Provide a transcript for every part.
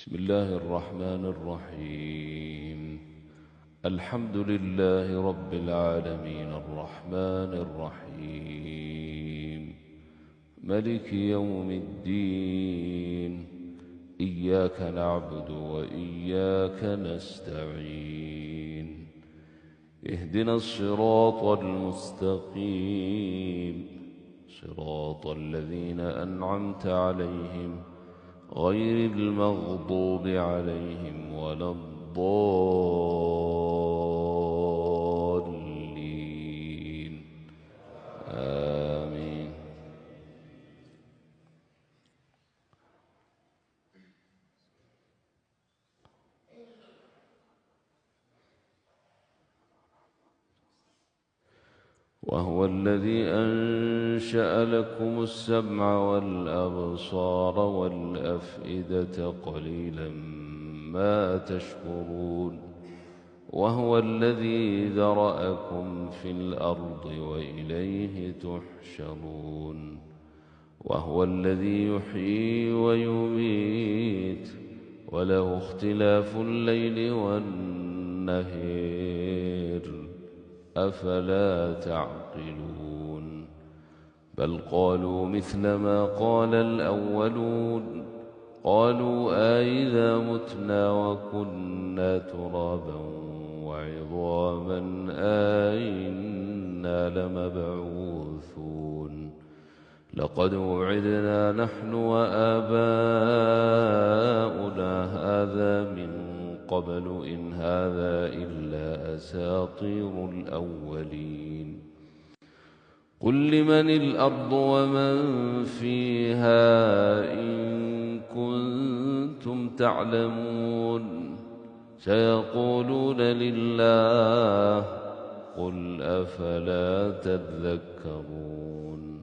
بسم الله الرحمن الرحيم. الحمد لله رب العالمين الرحمن الرحيم ملك يوم الدين. إياك نعبد وإياك نستعين. اهدنا الصراط المستقيم، صراط الذين أنعمت عليهم غير المغضوب عليهم ولا الضالين. آمين. وهو الذي أنشأ لكم السمع والأبصار والأفئدة قليلا ما تشكرون. وهو الذي ذرأكم في الأرض وإليه تحشرون. وهو الذي يحيي ويميت وله اختلاف الليل والنهار، أفلا تعقلون؟ بل قالوا مثل ما قال الأولون، قالوا أإذا متنا وكنا ترابا وعظاما أإنا لمبعوثون؟ لقد وعدنا نحن وآباؤنا هذا من قبل إن هذا إلا أساطير الأولين. قل لمن الأرض ومن فيها إن كنتم تعلمون. سيقولون لله، قل أفلا تذكرون؟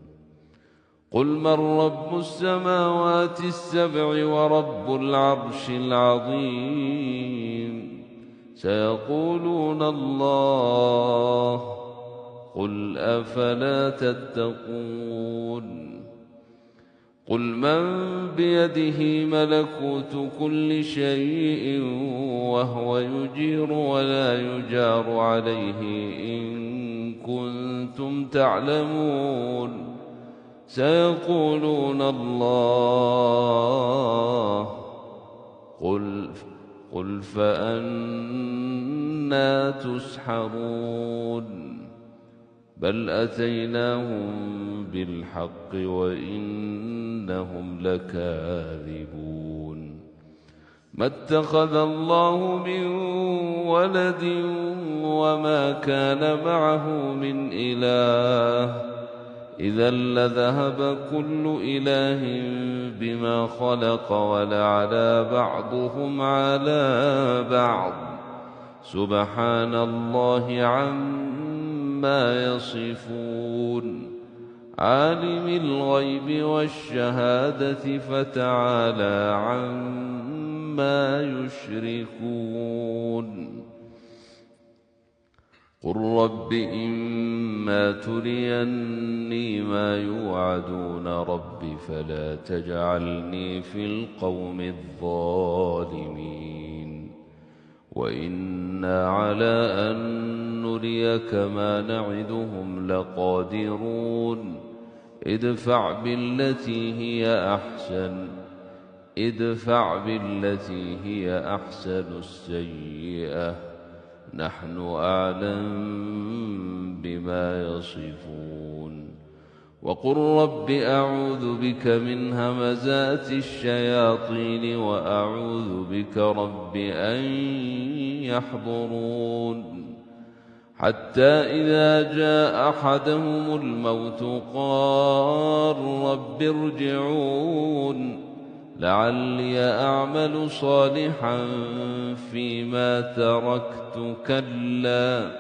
قل من رب السماوات السبع ورب العرش العظيم؟ سيقولون الله، قل أفلا تتقون؟ قل من بيده ملكوت كل شيء وهو يجير ولا يجار عليه إن كنتم تعلمون. سيقولون الله، قل فأنا تسحرون؟ بل أتيناهم بالحق وإنهم لكاذبون. ما اتخذ الله من ولد وما كان معه من إله، إذا لذهب كل إله بما خلق ولعلى بعضهم على بعض، سبحان الله عما يصفون. عالم الغيب والشهادة فتعالى عما يشركون. قل رب إما تريني ما يوعدون رب فلا تجعلني في القوم الظالمين. وإنا على أن نريك ما نعدهم لقادرون. ادفع بالتي هي أحسن السيئة، نحن أعلم بما يصفون. وقل رب أعوذ بك من همزات الشياطين وأعوذ بك رب أن يحضرون. حتى إذا جاء أحدهم الموت قال رب ارجعون لعلي أعمل صالحا فيما تركت. كلا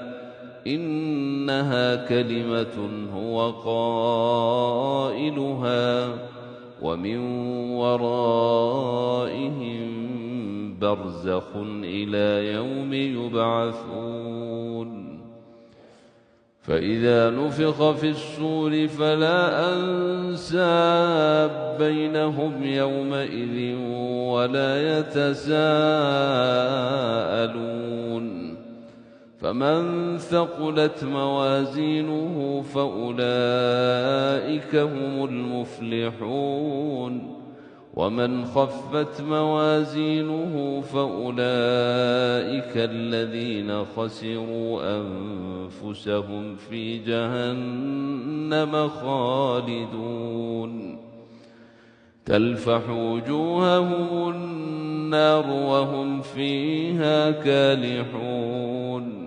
إنها كلمة هو قائلها ومن ورائهم برزخ إلى يوم يبعثون. فإذا نفخ في الصور فلا أنساب بينهم يومئذ ولا يتساءلون فمن ثقلت موازينه فأولئك هم المفلحون ومن خفت موازينه فأولئك الذين خسروا أنفسهم في جهنم خالدون تلفح وجوههم النار وهم فيها كالحون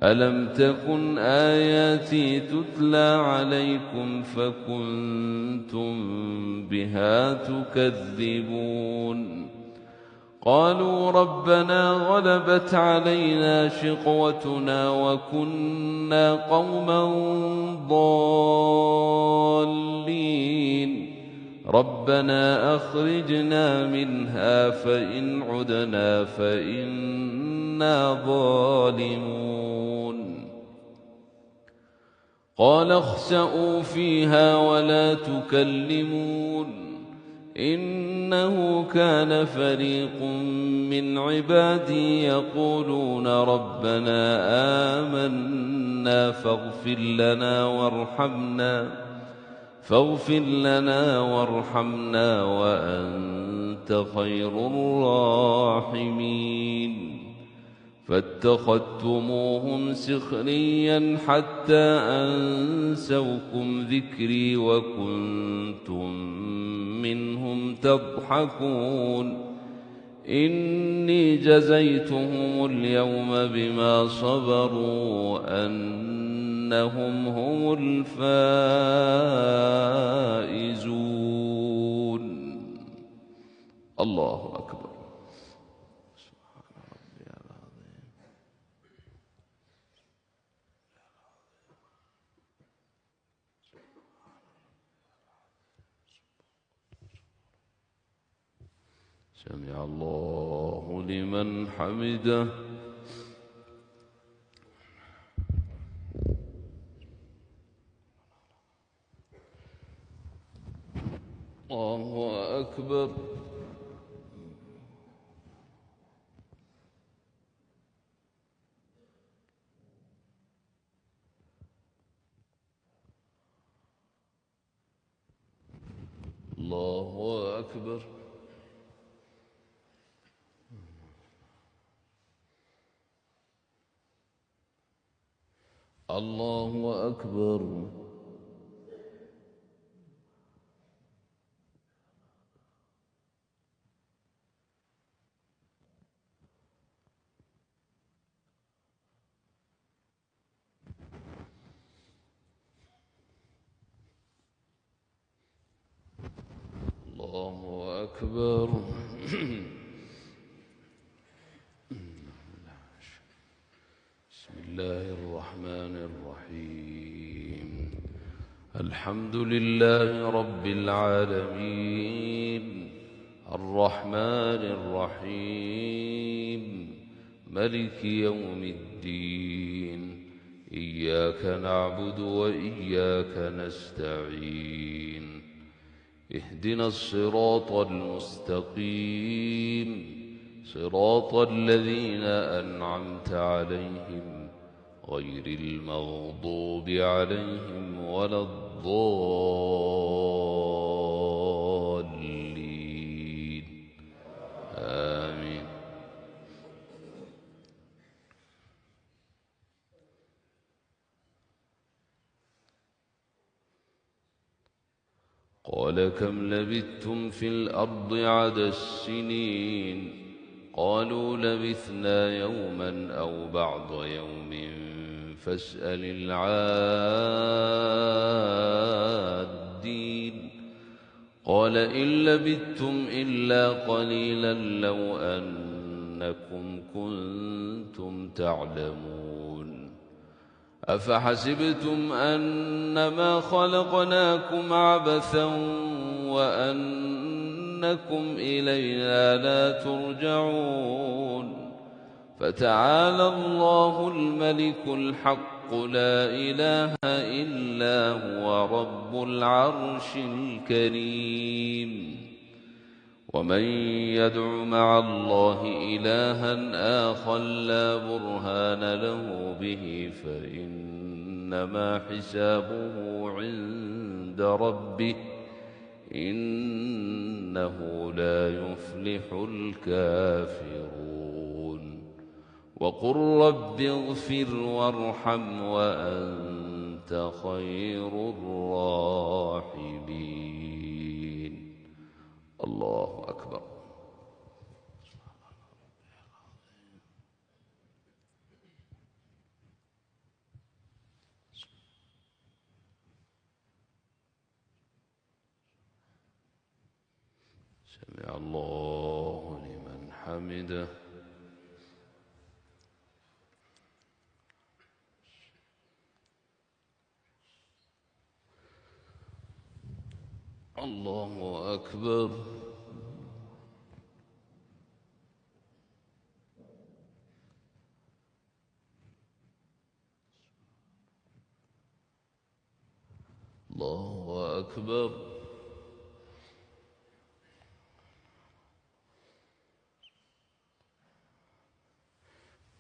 ألم تكن آياتي تتلى عليكم فكنتم بها تكذبون قالوا ربنا غلبت علينا شقوتنا وكنا قوما ضالين ربنا أخرجنا منها فإن عدنا فإنا ظالمون قال اخسئوا فيها ولا تكلمون إنه كان فريق من عبادي يقولون ربنا آمنا فاغفر لنا وارحمنا وأنت خير الراحمين فاتخذتموهم سخريا حتى أنسوكم ذكري وكنتم منهم تضحكون إني جزيتهم اليوم بما صبروا أنهم هم الفائزون الله أكبر سمع الله لمن حمده الله أكبر الله أكبر الله أكبر الله أكبر بسم الله الرحمن الرحيم الحمد لله رب العالمين الرحمن الرحيم ملك يوم الدين إياك نعبد وإياك نستعين اهدنا الصراط المستقيم صراط الذين أنعمت عليهم غير المغضوب عليهم ولا الضالين آمين قال كم لبثتم في الأرض عدد السنين قالوا لبثنا يوما أو بعض يوم فاسأل العادين قال إن لبثتم إلا قليلا لو أنكم كنتم تعلمون أفحسبتم أنما خلقناكم عبثا وأنكم إلينا لا ترجعون فتعالى الله الملك الحق الحق لا إله إلا هو رب العرش الكريم. ومن يدع مع الله إلها آخر لا برهان له به فإنما حسابه عند ربه إنه لا يفلح الكافرون. وقل رب اغفر وارحم وأنت خير الراحمين. الله أكبر. سمع الله لمن حمده. الله أكبر. الله أكبر.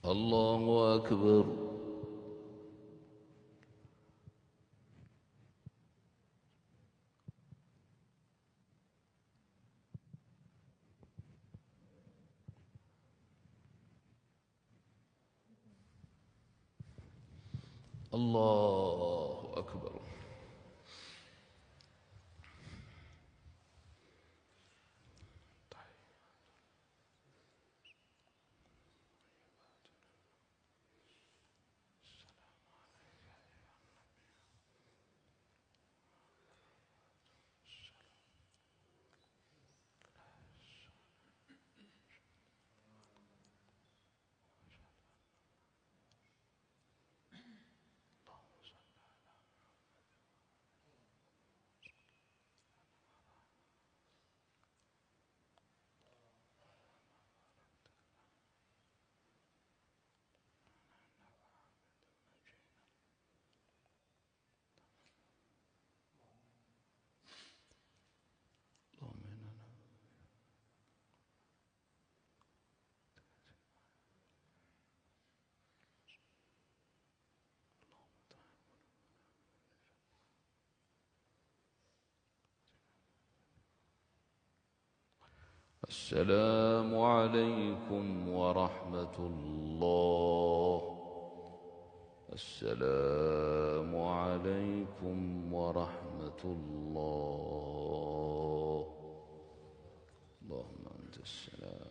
الله أكبر. الله أكبر. السلام عليكم ورحمة الله. السلام عليكم ورحمة الله. اللهم أنت السلام.